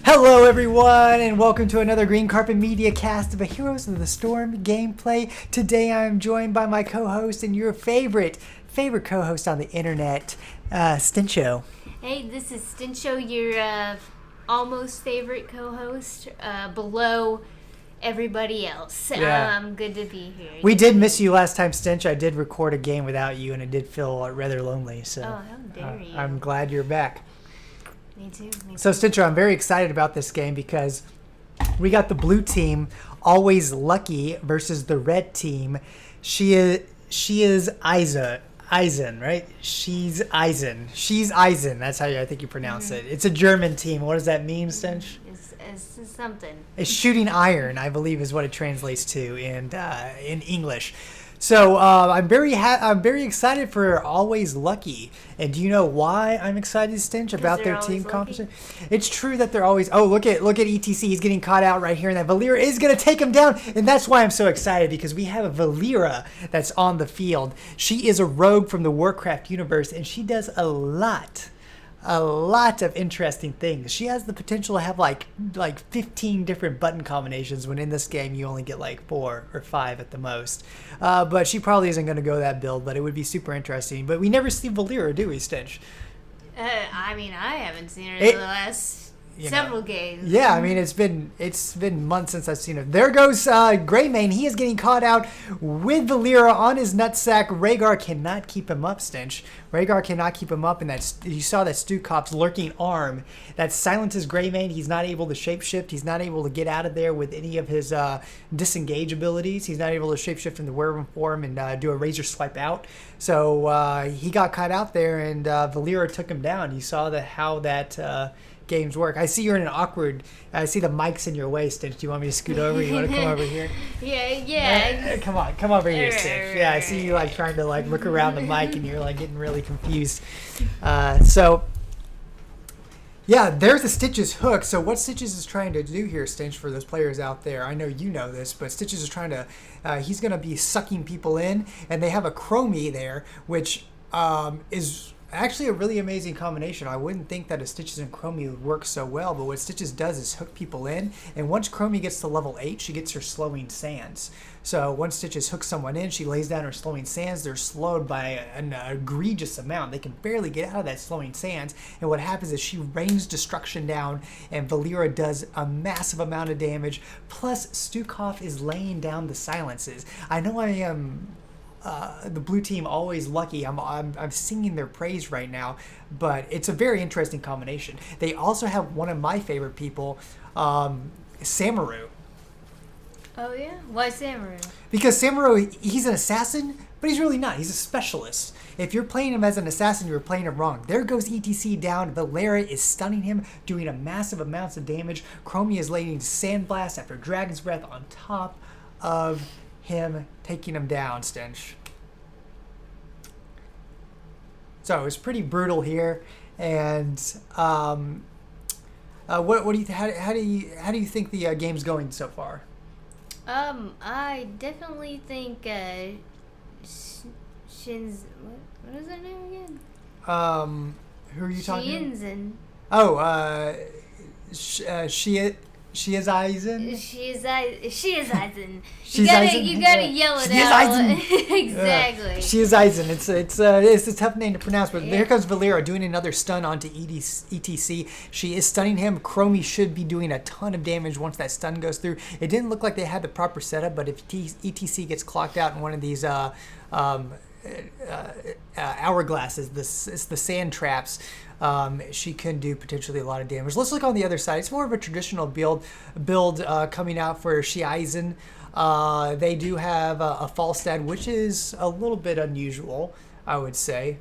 Hello everyone and welcome to another Green Carpet Media cast of a Heroes of the Storm gameplay. Today I am joined by my co-host and your favorite co-host on the internet, Stincho. Hey, this is Stincho, your almost favorite co-host, below everybody else. Yeah. Good to be here. We did miss you last time, Stinch. I did record a game without you and it did feel rather lonely. So how dare you. I'm glad you're back. Me too. So, Stincho, I'm very excited about this game because we got the blue team, Always Lucky, versus the red team. She is Eisen, right? She's Eisen. That's how I think you pronounce it. It's a German team. What does that mean, Stench? It's something. It's shooting iron, I believe, is what it translates to in English. So I'm very excited for Always Lucky. And do you know why I'm excited, Stinch, about their team composition? It's true that they're always. Oh, look at ETC. He's getting caught out right here, and that Valeera is going to take him down, and that's why I'm so excited, because we have a Valeera that's on the field. She is a rogue from the Warcraft universe, and she does a lot of interesting things. She has the potential to have like 15 different button combinations, when in this game you only get like 4 or 5 at the most. But she probably isn't going to go that build, but it would be super interesting. But we never see Valeera, do we, Stinch? I haven't seen her in the last several games. Yeah, I mean, it's been months since I've seen her. There goes Greymane. He is getting caught out with Valeera on his nutsack. Rhaegar cannot keep him up, Stinch. Rhaegar cannot keep him up, and you saw that Stukop's lurking arm that silences Greymane. He's not able to shapeshift. He's not able to get out of there with any of his disengage abilities. He's not able to shapeshift into werewolf form and do a razor swipe out. So he got caught out there, and Valeera took him down. You saw how that games work. I see you're in an awkward. I see the mic's in your way, Stitch. Do you want me to scoot over? You want to come over here? Yeah. Come over here, Stitch. Yeah, I see you trying to look around the mic, and you're getting really confused. So yeah, there's a Stitch's hook. So what Stitch's is trying to do here, Stitch, for those players out there, I know you know this, but Stitch's is trying to. He's going to be sucking people in, and they have a Chromie there, which is actually a really amazing combination. I wouldn't think that a Stitches and Chromie would work so well, but what Stitches does is hook people in, and once Chromie gets to level 8, she gets her slowing sands. So once Stitches hooks someone in, she lays down her slowing sands. They're slowed by an egregious amount. They can barely get out of that slowing sands, and what happens is she rains destruction down, and Valeera does a massive amount of damage, plus Stukov is laying down the silences. I know I am the blue team Always Lucky. I'm singing their praise right now, but it's a very interesting combination. They also have one of my favorite people, Samaru. Oh yeah? Why Samaru? Because Samaru, he's an assassin, but he's really not. He's a specialist. If you're playing him as an assassin, you're playing him wrong. There goes ETC down. Valeera is stunning him, doing a massive amounts of damage. Chromie is laying Sandblast after Dragon's Breath on top of him, taking him down, Stench. So it's pretty brutal here, and what do you how do you think the game's going so far? I definitely think Shins. What is her name again? Who are you talking? Schiesseisen. Oh, Schiesseisen. Schiesseisen. Schiesseisen? You gotta yell it Schiesseisen. out. Exactly. Schiesseisen. It's a tough name to pronounce, but here comes Valeera doing another stun onto ETC. She is stunning him. Chromie should be doing a ton of damage once that stun goes through. It didn't look like they had the proper setup, but if ETC gets clocked out in one of these hourglasses, it's the sand traps, she can do potentially a lot of damage. Let's look on the other side. It's more of a traditional build coming out for Schiesseisen. They do have a Falstad, which is a little bit unusual, I would say.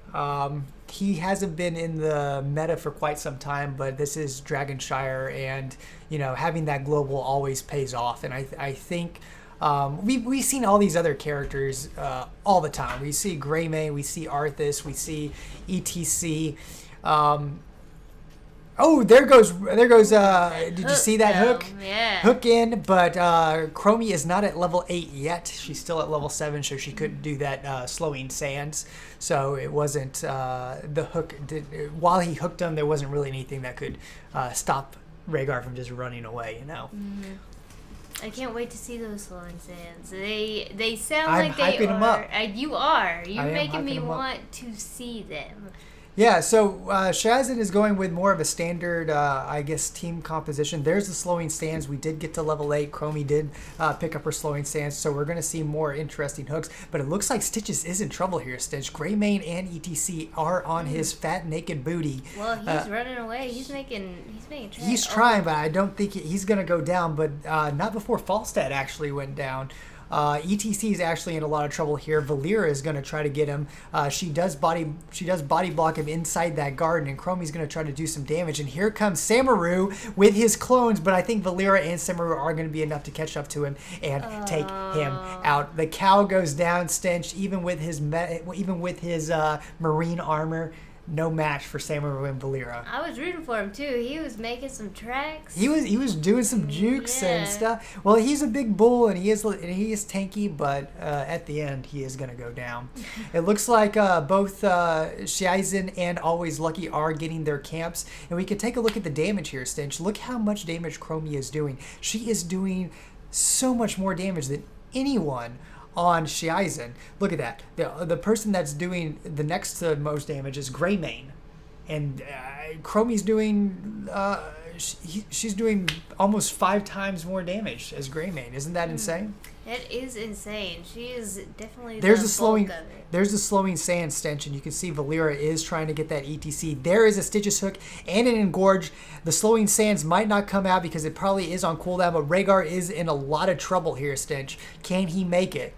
He hasn't been in the meta for quite some time, but this is Shire, and having that global always pays off. And I think we've seen all these other characters all the time. We see Greymane, we see Arthas, we see ETC. Oh, there goes. Did you see that hook? Yeah. Hook in, but Chromie is not at level 8 yet. She's still at level 7, so she couldn't do that slowing sands. So it wasn't the hook. While he hooked him, there wasn't really anything that could stop Rhaegar from just running away, you know. Mm-hmm. I can't wait to see those flowing sands. They sound I'm like they hyping them are. up. You are. You're I am making hyping me them up. want to see them. Yeah, so Schiesseisen is going with more of a standard, I guess, team composition. There's the slowing stands. We did get to level 8. Chromie did pick up her slowing stands, so we're going to see more interesting hooks. But it looks like Stitches is in trouble here, Stitch. Greymane and ETC are on his fat, naked booty. Well, he's running away. He's making tracks. He's trying, but I don't think he's going to go down. But not before Falstad actually went down. ETC is actually in a lot of trouble here. Valyra is going to try to get him. She does body block him inside that garden, and Chromie's going to try to do some damage. And here comes Samaru with his clones, but I think Valyra and Samaru are going to be enough to catch up to him and take him out. The cow goes down, Stench, even with his marine armor. No match for Samaru and Valyra. I was rooting for him too. He was making some tracks. He was doing some jukes and stuff. Well, he's a big bull and he is tanky, but at the end he is gonna go down. It looks like both Schiesseisen and Always Lucky are getting their camps, and we can take a look at the damage here, Stench. Look how much damage Chromie is doing. She is doing so much more damage than anyone on Schiesseisen. Look at that. The person that's doing the next to most damage is Greymane, and Chromie's doing she's doing almost 5 times more damage as Greymane. Isn't that insane? That is insane. She is definitely there's the a slowing bulk of it. There's a slowing sand stench, and you can see Valyra is trying to get that ETC. There is a Stitches hook and an engorge. The slowing sands might not come out because it probably is on cooldown, but Rhaegar is in a lot of trouble here, Stench. Can he make it?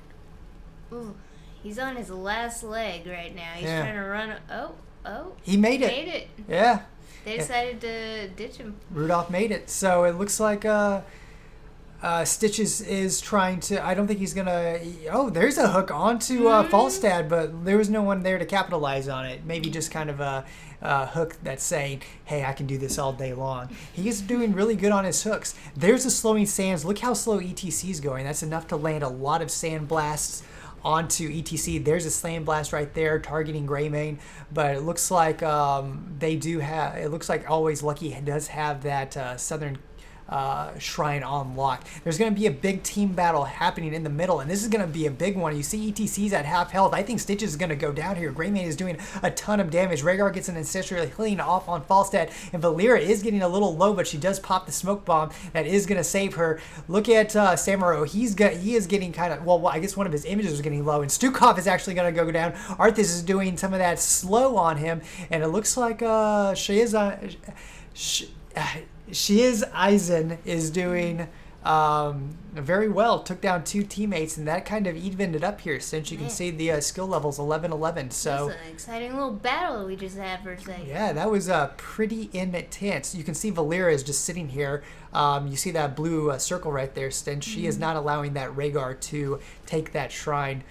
Ooh, he's on his last leg right now. He's trying to run. Oh. He made it. Yeah. They decided to ditch him. Rudolph made it. So it looks like Stitches is trying to... I don't think he's going to... Oh, there's a hook onto Falstad, but there was no one there to capitalize on it. Maybe just kind of a hook that's saying, hey, I can do this all day long. He's doing really good on his hooks. There's the slowing sands. Look how slow ETC's going. That's enough to land a lot of sand blasts onto ETC. There's a slam blast right there targeting Greymane, but it looks like they do have... It looks like Always Lucky does have that Southern Shrine on lock. There's going to be a big team battle happening in the middle, and this is going to be a big one. You see ETC's at half health. I think Stitches is going to go down here. Greymane is doing a ton of damage. Rhaegar gets an ancestral healing off on Falstad, and Valyra is getting a little low, but she does pop the smoke bomb that is going to save her. Look at Samaru. He is getting kind of... Well, I guess one of his images was getting low, and Stukov is actually going to go down. Arthas is doing some of that slow on him, and it looks like Schiesseisen is doing very well. Took down 2 teammates, and that kind of evened it up here, since you can see the skill levels 11-11. So that's an exciting little battle we just had for a second. yeah, that was pretty intense. You can see Valyra is just sitting here. You see that blue circle right there, Stench. She is not allowing that Rhaegar to take that shrine.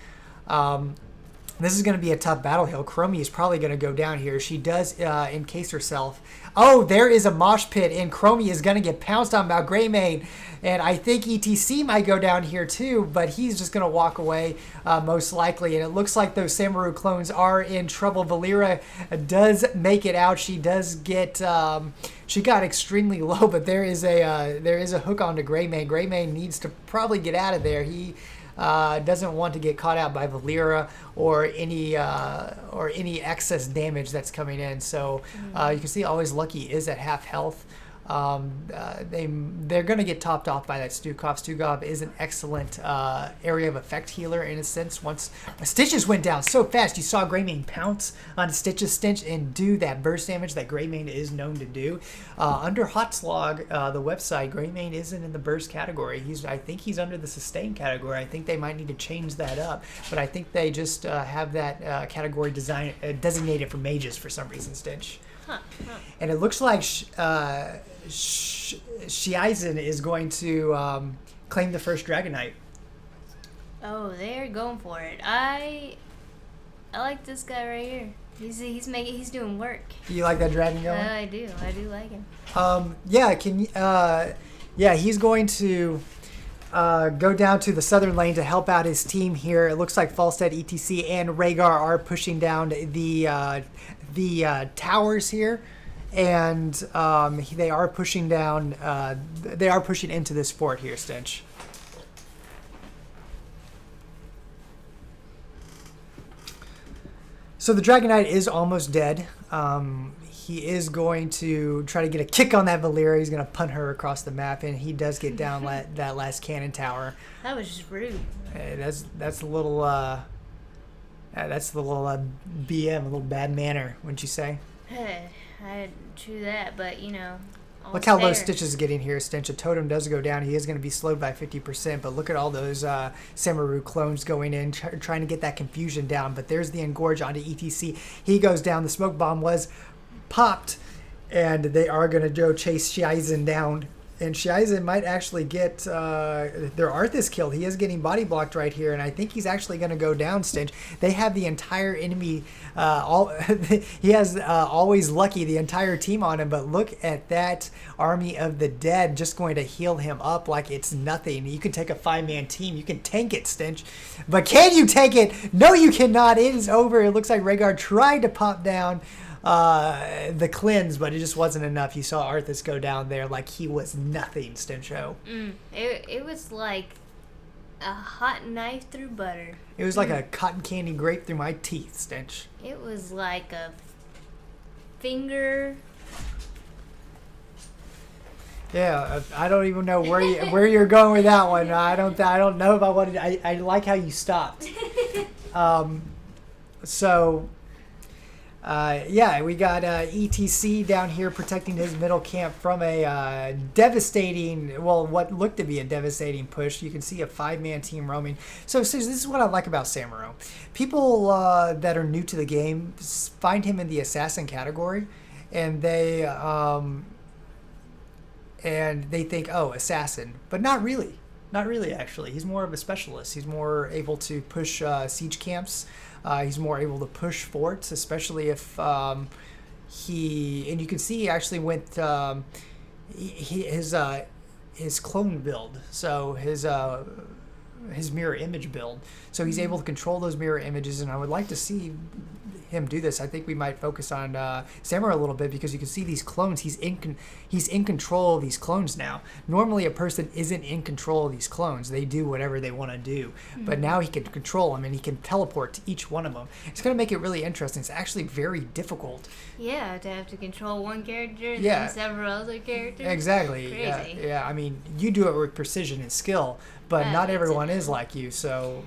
This is going to be a tough battle hill. Chromie is probably going to go down here. She does encase herself. Oh, there is a mosh pit, and Chromie is going to get pounced on by Greymane. And I think ETC might go down here too, but he's just going to walk away most likely. And it looks like those Samaru clones are in trouble. Valyra does make it out. She does get... she got extremely low, but there is a hook onto Greymane. Greymane needs to probably get out of there. He... doesn't want to get caught out by Valyra or any excess damage that's coming in. So you can see Always Lucky is at half health. They're going to get topped off by that Stukov. Stukov is an excellent area of effect healer in a sense. Once Stitches went down so fast, you saw Greymane pounce on Stitches Stench and do that burst damage that Greymane is known to do. Under Hotslog, the website, Greymane isn't in the burst category. I think he's under the sustain category. I think they might need to change that up, but I think they just have that category designated for mages for some reason, Stench. And it looks like Schiesseisen is going to claim the first Dragonite. Oh, they're going for it. I like this guy right here. He's doing work. You like that dragon going? I do like him. He's going to go down to the southern lane to help out his team here. It looks like Falstad, ETC, and Rhaegar are pushing down the towers here. and they are pushing down. They are pushing into this fort here, Stench. So the Dragon Knight is almost dead. He is going to try to get a kick on that Valyria. He's going to punt her across the map, and he does get down that last cannon tower. That was just rude. That's a little BM, a little bad manner, wouldn't you say? True that, but Look how low Stitch is getting here. Stench, a totem does go down. He is going to be slowed by 50%, but look at all those Samaru clones going in, trying to get that confusion down. But there's the Engorge onto ETC. He goes down. The smoke bomb was popped, and they are going to go chase Schiesseisen down. And Schiesseisen might actually get their Arthas killed. He is getting body blocked right here, and I think he's actually going to go down, Stench. They have the entire enemy, he has always lucky, the entire team on him, but look at that army of the dead just going to heal him up like it's nothing. You can take a 5-man team. You can tank it, Stench. But can you tank it? No, you cannot. It is over. It looks like Rhaegar tried to pop down the cleanse, but it just wasn't enough. You saw Arthas go down there like he was nothing, Stencho. It was like a hot knife through butter. It was like a cotton candy grape through my teeth, Stench. It was like a finger. Yeah, I don't even know where you're going with that one. I don't know if I wanted. I like how you stopped. We got ETC down here protecting his middle camp from a what looked to be a devastating push. You can see a 5-man team roaming. So this is what I like about Samaru. People that are new to the game find him in the assassin category, and they think, oh, assassin, but not really. Not really, actually. He's more of a specialist. He's more able to push siege camps. He's more able to push forts, especially if and you can see he actually went his clone build, so his mirror image build. So he's able to control those mirror images, and I would like to see him do this. I think we might focus on Samurai a little bit, because you can see these clones. He's in control of these clones now. Normally, a person isn't in control of these clones. They do whatever they want to do. But now he can control them, and he can teleport to each one of them. It's going to make it really interesting. It's actually very difficult. Yeah, to have to control one character and then several other characters. Exactly. Crazy. Yeah. I mean, you do it with precision and skill, but not everyone is like you. So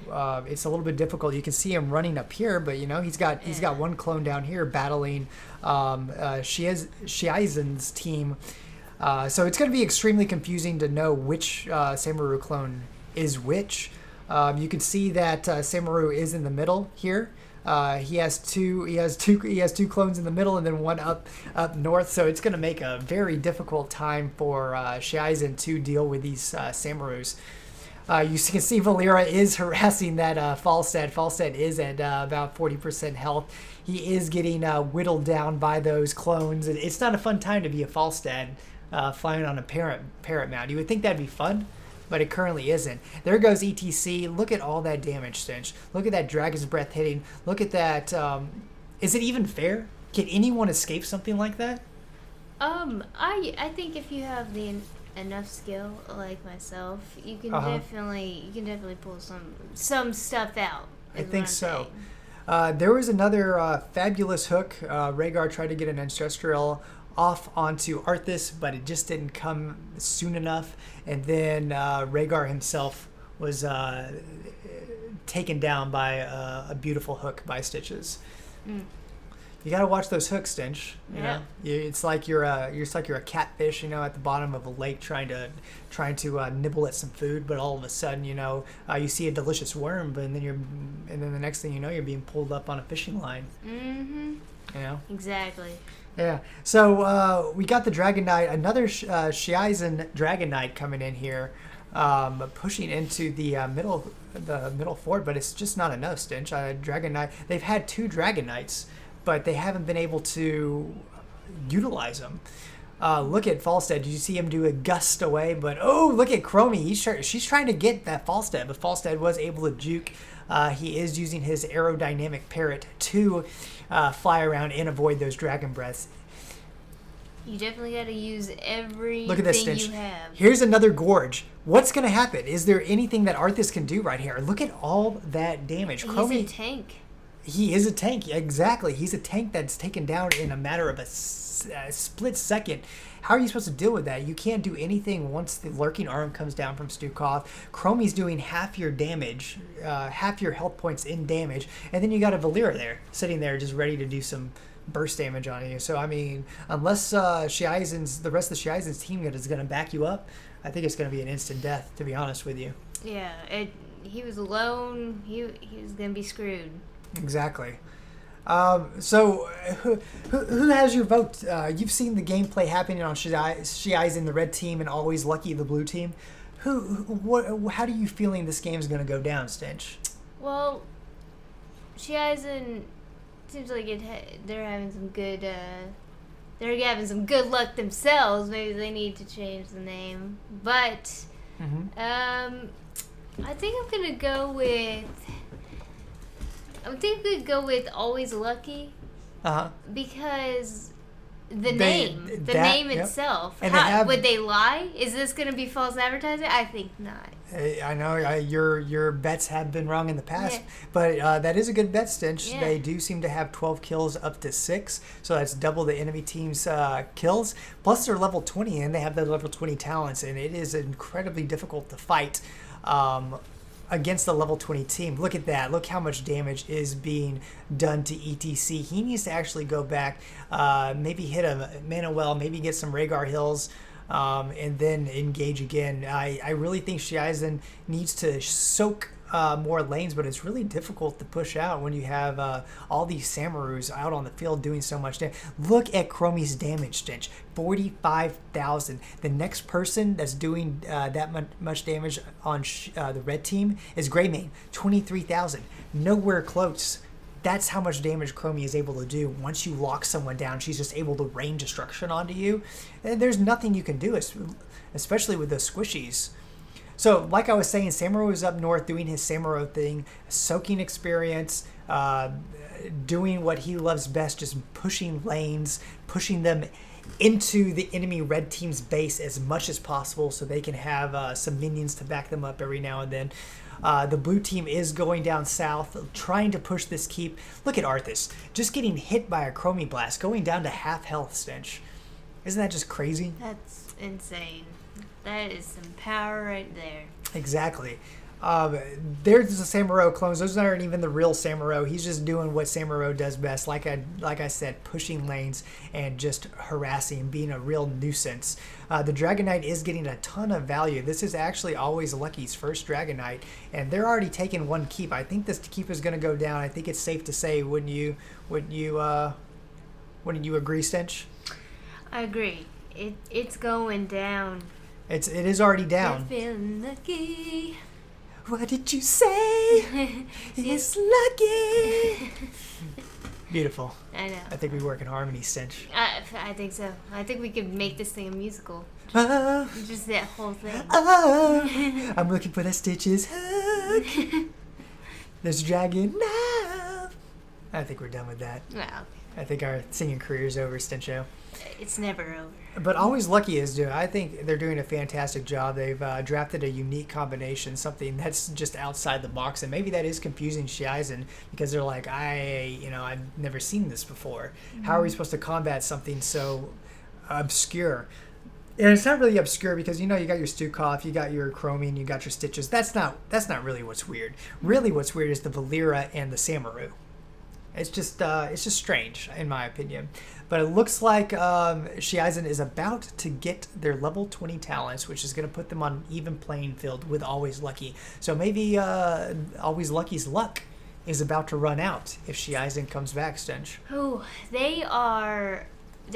it's a little bit difficult. You can see him running up here, but he's got one clone down here battling Schiessen's team. So it's going to be extremely confusing to know which Samaru clone is which. You can see that Samaru is in the middle here. He has two clones in the middle, and then one up north. So it's going to make a very difficult time for Schiesseisen to deal with these Samarus. You can see Valyria is harassing that Falstad. Falstad is at about 40% health. He is getting whittled down by those clones. It's not a fun time to be a Falstad flying on a parrot mount. You would think that'd be fun, but it currently isn't. There goes ETC. Look at all that damage, Stench. Look at that Dragon's Breath hitting. Look at that. Is it even fair? Can anyone escape something like that? I think if you have enough skill like myself, you can definitely pull some stuff out. I think so. There was another fabulous hook. Rhaegar tried to get an ancestral off onto Arthas, but it just didn't come soon enough. And then Rhaegar himself was taken down by a beautiful hook by Stitches. You gotta watch those hooks, Stench. You know, it's like you're a catfish, at the bottom of a lake trying to nibble at some food, but all of a sudden, you see a delicious worm, but then the next thing you know, you're being pulled up on a fishing line. Exactly. Yeah. So we got the Dragon Knight, another Schiesseisen Dragon Knight coming in here, pushing into the middle fort, but it's just not enough, Stench. Dragon Knight. They've had 2 Dragon Knights, but they haven't been able to utilize them. Look at Falstad. Did you see him do a gust away? But look at Chromie. She's trying to get that Falstad, but Falstad was able to juke. He is using his aerodynamic parrot to fly around and avoid those dragon breaths. You definitely got to use everything Look at this, Stitch. you have. Here's another gorge. What's going to happen? Is there anything that Arthas can do right here? Look at all that damage. He's Chromie, a tank. He is a tank. Exactly. He's a tank that's taken down in a matter of a split second. How are you supposed to deal with that? You can't do anything once the lurking arm comes down from Stukov. Chromie's doing half your damage, half your health points in damage, and then you got a Valera there, sitting there just ready to do some burst damage on you. So, I mean, unless the rest of the Schiessen's team is going to back you up, I think it's going to be an instant death, to be honest with you. Yeah, he was alone. He was going to be screwed. Exactly. So, who has your vote? You've seen the gameplay happening on Schiesseisen, the red team, and Always Lucky, the blue team. How do you feeling this game's going to go down, Stench? Well, Schiesseisen seems like they're having some good. They're having some good luck themselves. Maybe they need to change the name, but I think I'm gonna go with. I think we'd go with Always Lucky. Because the name itself. And would they lie? Is this going to be false advertising? I think not. I know your bets have been wrong in the past, Yeah. but that is a good bet, Stench. Yeah. They do seem to have 12 kills up to 6, so that's double the enemy team's kills. Plus they're level 20, and they have the level 20 talents, and it is incredibly difficult to fight against the level 20 team. Look at that. Look how much damage is being done to ETC. He needs to actually go back, maybe hit a mana well, maybe get some Rhaegar Hills, and then engage again. I really think Schiesseisen needs to soak more lanes, but it's really difficult to push out when you have all these Samarus out on the field doing so much damage. Look at Chromie's damage, Stench. 45,000. The next person that's doing that much damage on the red team is Greymane. 23,000. Nowhere close. That's how much damage Chromie is able to do. Once you lock someone down, she's just able to rain destruction onto you. And there's nothing you can do, especially with the squishies. So, like I was saying, Samuro is up north doing his Samuro thing, soaking experience, doing what he loves best, just pushing lanes, pushing them into the enemy red team's base as much as possible so they can have some minions to back them up every now and then. The blue team is going down south, trying to push this keep. Look at Arthas, just getting hit by a Chromie Blast, going down to half health, Stench. Isn't that just crazy? That's insane. That is some power right there. Exactly. There's the Samuro clones. Those aren't even the real Samuro. He's just doing what Samuro does best. Like I said, pushing lanes and just harassing, being a real nuisance. The Dragon Knight is getting a ton of value. This is actually Always Lucky's first Dragon Knight, and they're already taking one keep. I think this keep is going to go down. I think it's safe to say, wouldn't you agree, Stench? I agree. It's going down. It is already down. I'm feeling lucky. What did you say? It's lucky. Beautiful. I know. I think we work in harmony, Stench. I think so. I think we could make this thing a musical. Just that whole thing. I'm looking for that Stitch's hook. There's a dragon now. I think we're done with that. Well, I think our singing career is over, Stencho. it's never over. But Always Lucky is doing. I think they're doing a fantastic job. They've drafted a unique combination, something that's just outside the box, and maybe that is confusing Schiesseisen because they're like, I've never seen this before. Mm-hmm. How are we supposed to combat something so obscure? And it's not really obscure because you got your Stukov, you got your Chromium, you got your Stitches. That's not really what's weird. Really, what's weird is the Valera and the Samaru. It's just strange in my opinion. But it looks like Schiesseisen is about to get their level 20 talents, which is going to put them on an even playing field with Always Lucky. So maybe Always Lucky's luck is about to run out if Schiesseisen comes back, Stench. Oh, they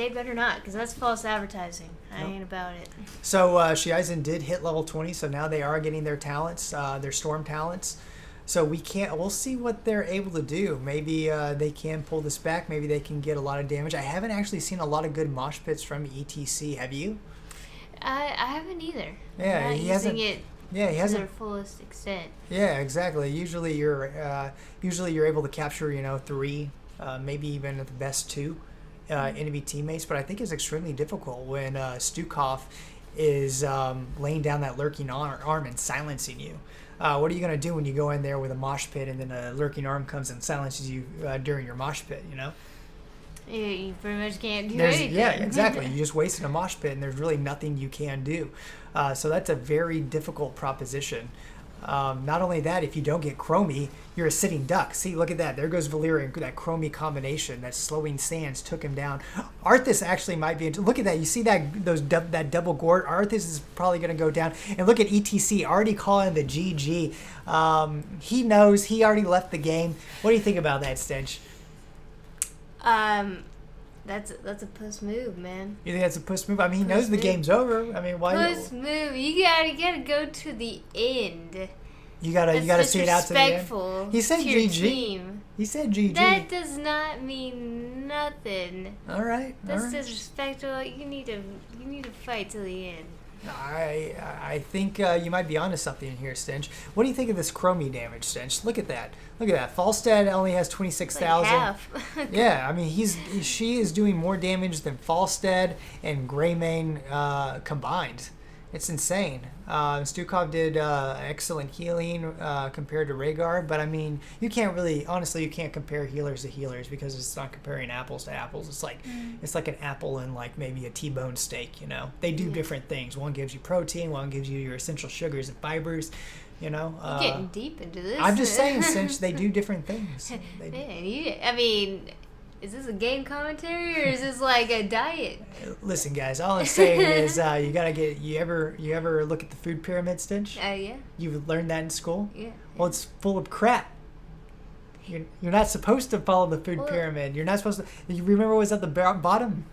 better not, because that's false advertising. I ain't about it. So Schiesseisen did hit level 20, so now they are getting their talents, their storm talents. So we'll see what they're able to do. Maybe they can pull this back. Maybe they can get a lot of damage. I haven't actually seen a lot of good mosh pits from ETC. Have you? I haven't either. Yeah, he hasn't. Yeah, he hasn't. To their fullest extent. Yeah, exactly. Usually you're able to capture 3, maybe even at the best 2, enemy teammates, but I think it's extremely difficult when Stukov is laying down that lurking arm and silencing you. What are you going to do when you go in there with a mosh pit and then a lurking arm comes and silences you during your mosh pit, you know? You pretty much can't do anything. Yeah, exactly. You just wasted a mosh pit and there's really nothing you can do. So that's a very difficult proposition. Not only that, if you don't get Chromie, you're a sitting duck. See, look at that. There goes Valyria, that Chromie combination. That slowing sands took him down. Arthas actually might be into. Look at that. You see that double gourd? Arthas is probably going to go down. And look at ETC already calling the GG. He knows. He already left the game. What do you think about that, Stench? That's a puss move, man. You think that's a puss move? I mean, he knows the game's over. I mean, why? Puss move. You gotta go to the end. You gotta see it out to the end. He said GG. Team. He said GG. That does not mean nothing. All right. That's disrespectful. You need to fight till the end. I think you might be onto something here, Stench. What do you think of this Chromie damage, Stench? Look at that. Look at that. Falstad only has 26,000. Like half. Yeah, I mean she is doing more damage than Falstad and Greymane combined. It's insane. Stukov did excellent healing compared to Rhaegar, but I mean, you can't compare healers to healers because it's not comparing apples to apples. It's like an apple and like maybe a T-bone steak, you know? They do different things. One gives you protein, one gives you your essential sugars and fibers, you know? You're getting deep into this. I'm just saying, since they do different things. I mean, is this a game commentary or is this like a diet? Listen, guys, all I'm saying is you gotta get. You ever look at the food pyramid, Stench? Yeah. You've learned that in school. Yeah. Well, it's full of crap. You're not supposed to follow the food pyramid. You're not supposed to. You remember what's at the bottom?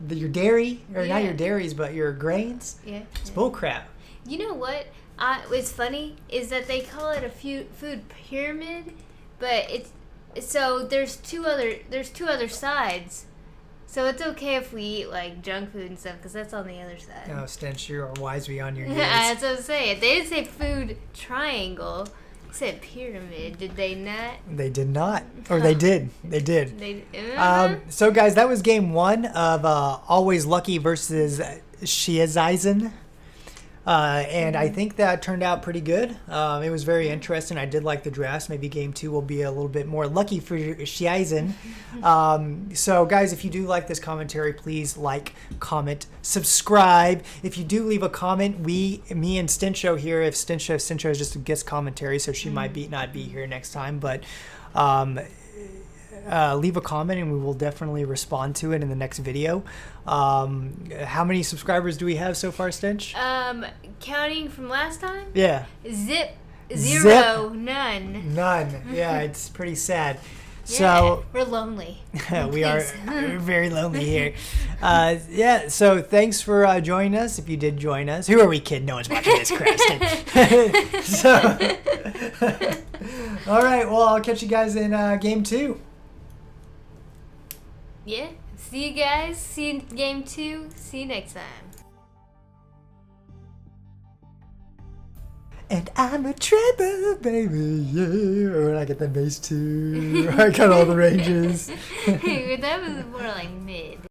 Your dairy, or not your dairies, but your grains. Yeah. It's bull crap. You know what? What's funny is that they call it a food pyramid, but it's. So there's two other sides, so it's okay if we eat like junk food and stuff because that's on the other side. Oh, Stench, you are wise beyond your years. That's what I'm saying. They didn't say food triangle. They said pyramid. Did they not? They did not, or they did. They did. Uh-huh. So guys, that was game one of Always Lucky versus Schiesseisen. And I think that turned out pretty good. It was very interesting. I did like the drafts. Maybe game two will be a little bit more lucky for Schiesseisen. So guys, if you do like this commentary, please like, comment, subscribe. If you do leave a comment, me and Stencho here, if Stencho is just a guest commentary, so she might not be here next time, but leave a comment and we will definitely respond to it in the next video. How many subscribers do we have so far, Stench? Counting from last time? Yeah. Zip. Zero. None. Yeah, it's pretty sad. So we're lonely. We are very lonely here. Yeah, so thanks for joining us. If you did join us, who are we kidding? No one's watching this, Preston. All right, well, I'll catch you guys in game two. Yeah. See you guys. See you in game two. See you next time. And I'm a tremble, baby, yeah. And I get the bass too. I got all the ranges. That was more like mid.